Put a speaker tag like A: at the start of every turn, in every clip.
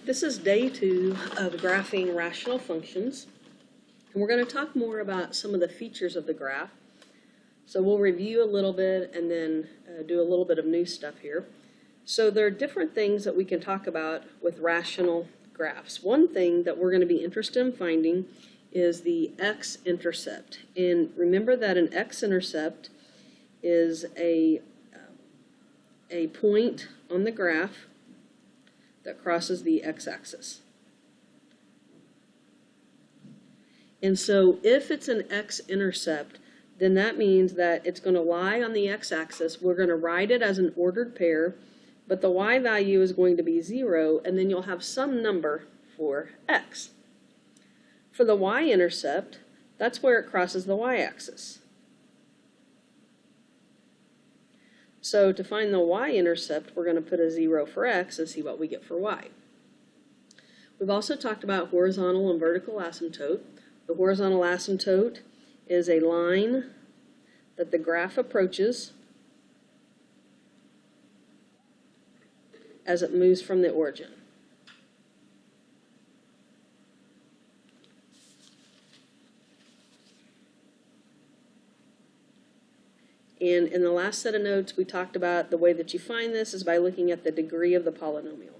A: This is day 2 of graphing rational functions, and we're going to talk more about some of the features of the graph. So we'll review a little bit and then do a little bit of new stuff here. So there are different things that we can talk about with rational graphs. One thing that we're going to be interested in finding is the X Intercept. And remember that an X Intercept is a point on the graph that crosses the x-axis. And so if it's an x-intercept, then that means that it's going to lie on the x-axis. We're going to write it as an ordered pair, but the y value is going to be 0, and then you'll have some number for x. For the y-intercept, that's where it crosses the y-axis. So to find the y-intercept, we're going to put a 0 for x and see what we get for y. We've also talked about horizontal and vertical asymptote. The horizontal asymptote is a line that the graph approaches as it moves from the origin. And in the last set of notes, we talked about the way that you find this is by looking at the degree of the polynomial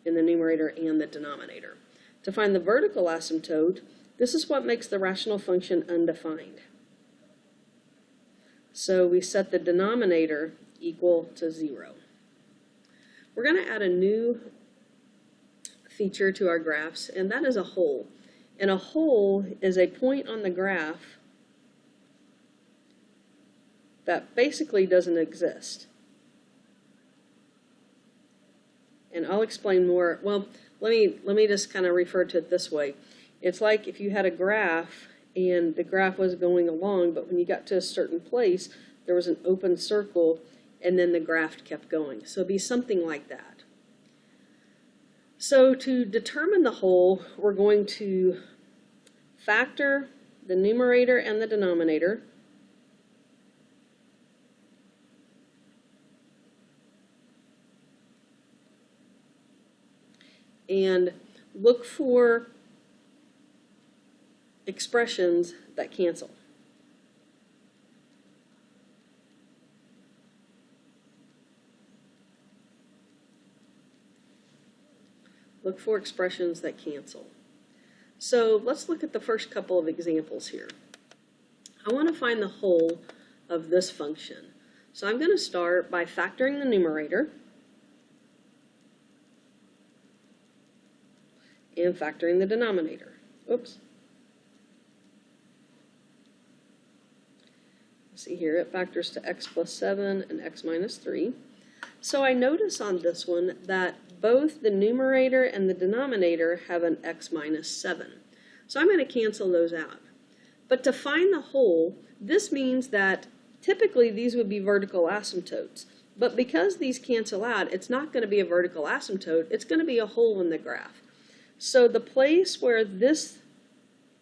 A: in the numerator and the denominator. To find the vertical asymptote, this is what makes the rational function undefined. So we set the denominator equal to 0. We're going to add a new feature to our graphs, and that is a hole. And a hole is a point on the graph that basically doesn't exist. And I'll explain more. Well, let me just kind of refer to it this way. It's like if you had a graph and the graph was going along, but when you got to a certain place, there was an open circle and then the graph kept going. So it'd be something like that. So to determine the hole, we're going to factor the numerator and the denominator. And look for expressions that cancel. Look for expressions that cancel. So let's look at the first couple of examples here. I want to find the whole of this function. So I'm going to start by factoring the numerator and factoring the denominator. Oops. See here, it factors to x plus 7 and x minus 3. So I notice on this one that both the numerator and the denominator have an x minus 7. So I'm going to cancel those out. But to find the whole, this means that typically these would be vertical asymptotes. But because these cancel out, it's not going to be a vertical asymptote, it's going to be a hole in the graph. So the place where this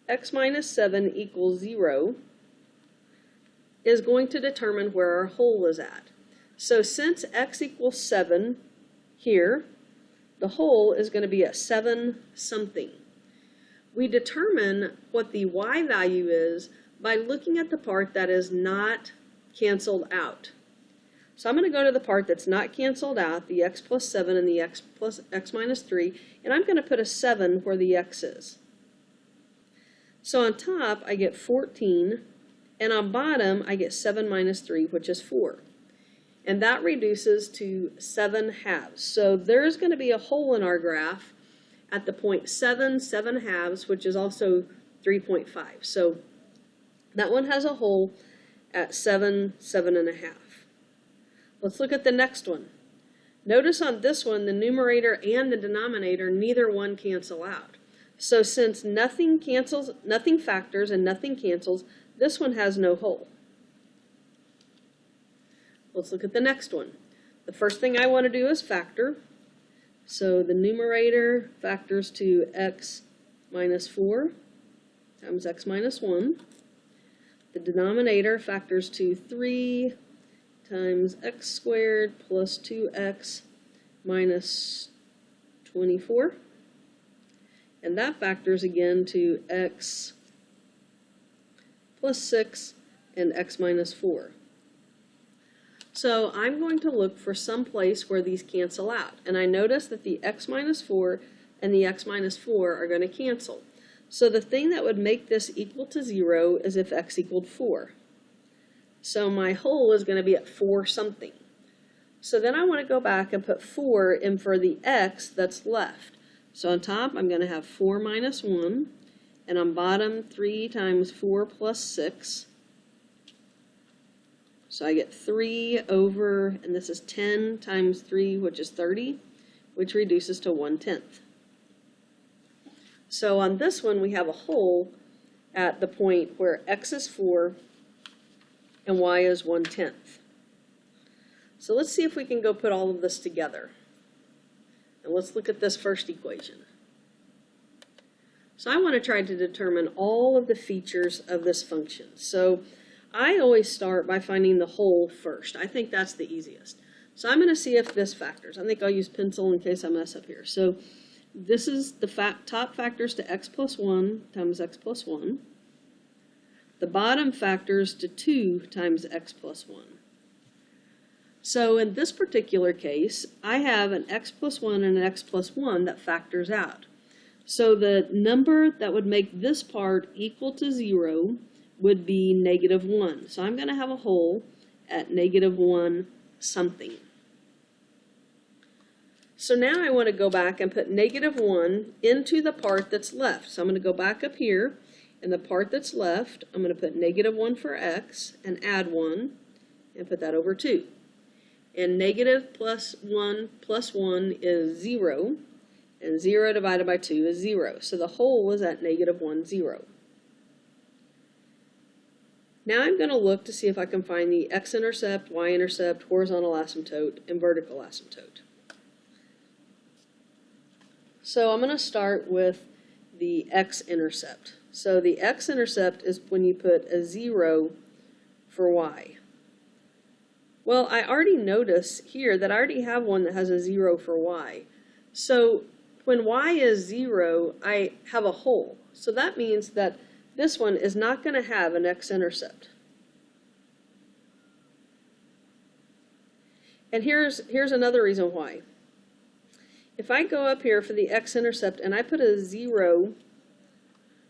A: x minus 7 equals 0 is going to determine where our hole is at. So since x equals 7 here, the hole is going to be at 7 something. We determine what the y value is by looking at the part that is not canceled out. So I'm going to go to the part that's not canceled out, the x plus 7 and the x minus 3, and I'm going to put a 7 where the x is. So on top, I get 14, and on bottom, I get 7 minus 3, which is 4. And that reduces to 7 halves. So there's going to be a hole in our graph at the point 7 halves, which is also 3.5. So that one has a hole at 7 and a half. Let's look at the next one. Notice on this one, the numerator and the denominator, neither one cancel out. So since nothing factors and nothing cancels, this one has no hole. Let's look at the next one. The first thing I want to do is factor. So the numerator factors to x minus 4 times x minus 1. The denominator factors to 3 times x squared plus 2x minus 24. And that factors again to x plus 6 and x minus 4. So I'm going to look for some place where these cancel out. And I notice that the x minus 4 and the x minus 4 are going to cancel. So the thing that would make this equal to 0 is if x equaled 4. So my whole is going to be at 4 something. So then I want to go back and put 4 in for the x that's left. So on top I'm going to have 4 minus 1, and on bottom 3 times 4 plus 6. So I get 3 over, and this is 10 times 3, which is 30, which reduces to 1/10. So on this one, we have a whole at the point where x is 4 and y is 1/10. So let's see if we can go put all of this together. And let's look at this first equation. So I want to try to determine all of the features of this function. So I always start by finding the whole first. I think that's the easiest. So I'm going to see if this factors. I think I'll use pencil in case I mess up here. So this is the top factors to x plus 1 times x plus 1. The bottom factors to 2 times x plus 1. So in this particular case, I have an x plus 1 and an x plus 1 that factors out. So the number that would make this part equal to 0 would be -1. So I'm going to have a whole at -1 something. So now I want to go back and put -1 into the part that's left. So I'm going to go back up here, and the part that's left, I'm going to put -1 for x and add 1 and put that over 2. And negative plus 1 is 0, and 0 divided by 2 is 0. So the whole is at -1, 0. Now I'm going to look to see if I can find the x-intercept, y-intercept, horizontal asymptote, and vertical asymptote. So I'm going to start with the x-intercept. So the x-intercept is when you put a 0 for y. Well, I already notice here that I already have one that has a 0 for y. So when y is 0, I have a whole. So that means that this one is not going to have an x-intercept. And here's another reason why. If I go up here for the x-intercept and I put a 0,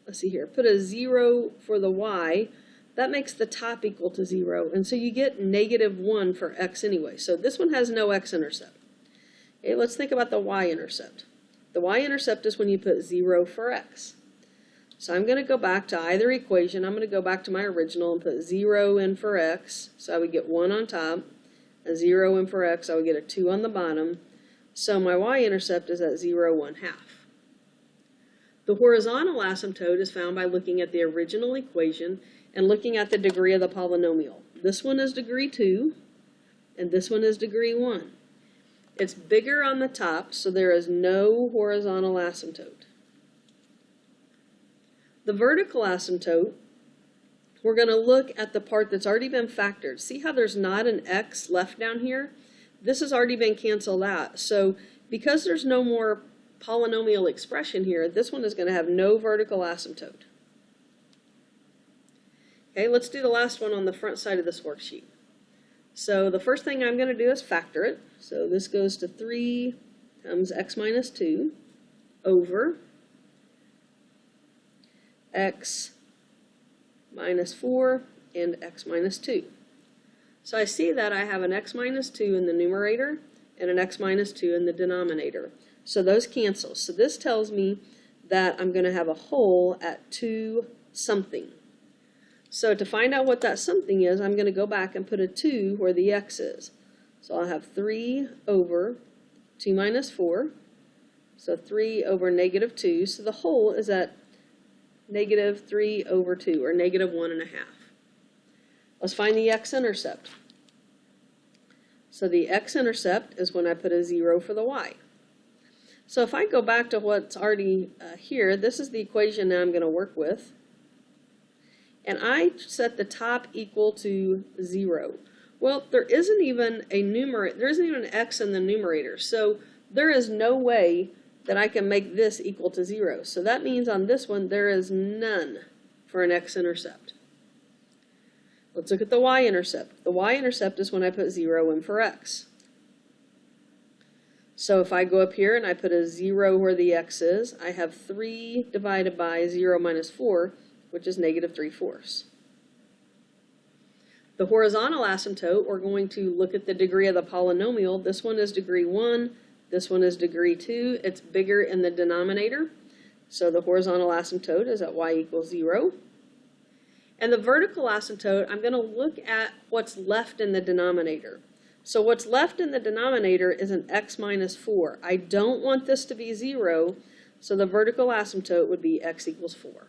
A: let's see here, put a 0 for the y, that makes the top equal to 0. And so you get -1 for x anyway. So this one has no x-intercept. Okay, let's think about the y-intercept. The y-intercept is when you put 0 for x. So I'm going to go back to either equation. I'm going to go back to my original and put 0 in for x. So I would get 1 on top. A 0 in for x, I would get a 2 on the bottom. So my y-intercept is at 0, 1/2. The horizontal asymptote is found by looking at the original equation and looking at the degree of the polynomial. This one is degree 2, and this one is degree 1. It's bigger on the top, so there is no horizontal asymptote. The vertical asymptote, we're going to look at the part that's already been factored. See how there's not an x left down here? This has already been canceled out. So because there's no more polynomial expression here, this one is going to have no vertical asymptote. Okay, let's do the last one on the front side of this worksheet. So the first thing I'm going to do is factor it. So this goes to 3 times x minus 2 over x minus 4 and x minus 2. So I see that I have an x minus 2 in the numerator and an x minus 2 in the denominator. So those cancel. So this tells me that I'm going to have a whole at 2 something. So to find out what that something is, I'm going to go back and put a 2 where the x is. So I'll have 3 over 2 minus 4. So 3 over -2. So the whole is at -3 over 2, or -1.5. Let's find the x-intercept. So the x-intercept is when I put a 0 for the y. So if I go back to what's already here, this is the equation now I'm going to work with. And I set the top equal to 0. Well, there isn't even an x in the numerator, so there is no way that I can make this equal to 0. So that means on this one there is none for an x-intercept. Let's look at the y-intercept. The y-intercept is when I put 0 in for x. So if I go up here and I put a 0 where the x is, I have 3 divided by 0 minus 4, which is negative 3/4. The horizontal asymptote, we're going to look at the degree of the polynomial. This one is degree 1, this one is degree 2. It's bigger in the denominator. So the horizontal asymptote is at y equals 0. And the vertical asymptote, I'm going to look at what's left in the denominator. So what's left in the denominator is an x minus 4. I don't want this to be 0, so the vertical asymptote would be x equals 4.